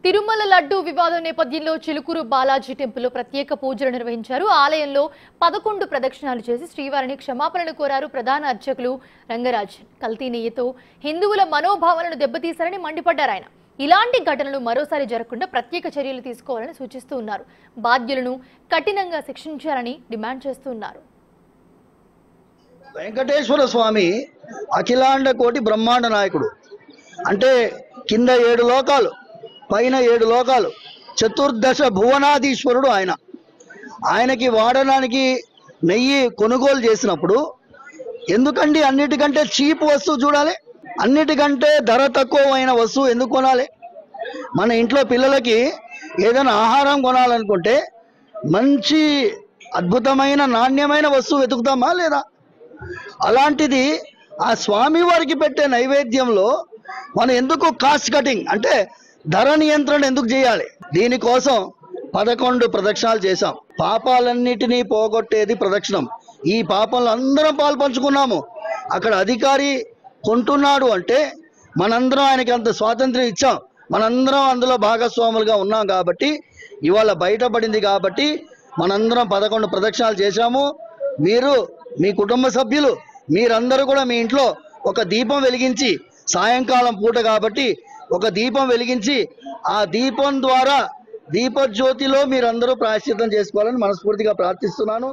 తిరుమల లడ్డు వివాదం నేపథ్యంలో చిలుకూరు బాలాజీ టెంపుల్లో ప్రత్యేక పూజలు నిర్వహించారు. ఆలయంలో 11 ప్రదక్షిణాలు చేసి శ్రీవారిని క్షమాపణలు కోరారు ప్రధాన అర్చకులు రంగరాజన్. కల్తీ నెయ్యితో హిందువుల మనోభావాలను దెబ్బతీశారని మండిపడ్డారు ఆయన. ఇలాంటి ఘటనలు మరోసారి జరగకుండా ప్రత్యేక చర్యలు తీసుకోవాలని సూచిస్తూ ఉన్నారు. బాధ్యులను కఠినంగా శిక్షించాలని డిమాండ్ చేస్తూ ఉన్నారు. వెంకటేశ్వర స్వామి అఖిలాండ కోటి బ్రహ్మాండ నాయకుడు. అంటే కింద 7 లోకాలు, పైన 7 లోకాలు, చతుర్దశ భువనాధీశ్వరుడు ఆయన. ఆయనకి వాడడానికి నెయ్యి కొనుగోలు చేసినప్పుడు ఎందుకండి అన్నిటికంటే చీప్ వస్తువు చూడాలి? అన్నిటికంటే ధర తక్కువైన వస్తువు ఎందుకు కొనాలి? మన ఇంట్లో పిల్లలకి ఏదైనా ఆహారం కొనాలనుకుంటే మంచి అద్భుతమైన నాణ్యమైన వస్తువు వెతుకుతామా లేదా? అలాంటిది ఆ స్వామి వారికి పెట్టే నైవేద్యంలో మనం ఎందుకు కాస్ట్ కటింగ్ అంటే ధర నియంత్రణ ఎందుకు చేయాలి? దీనికోసం 11 ప్రదక్షిణాలు చేశాం. పాపాలన్నిటినీ పోగొట్టేది ప్రదక్షిణం. ఈ పాపంలో అందరం పాల్పంచుకున్నాము. అక్కడ అధికారి కొంటున్నాడు అంటే మనందరం ఆయనకి అంత స్వాతంత్ర్యం ఇచ్చాం. మనందరం అందులో భాగస్వాములుగా ఉన్నాం కాబట్టి ఇవాళ బయటపడింది. కాబట్టి మనందరం 11 ప్రదక్షిణాలు చేశాము. మీరు మీ కుటుంబ సభ్యులు మీరందరూ కూడా మీ ఇంట్లో ఒక దీపం వెలిగించి, సాయంకాలం పూట కాబట్టి ఒక దీపం వెలిగించి ఆ దీపం ద్వారా దీపజ్యోతిలో మీరందరూ ప్రాయశ్చిత్తం చేసుకోవాలని మనస్ఫూర్తిగా ప్రార్థిస్తున్నాను.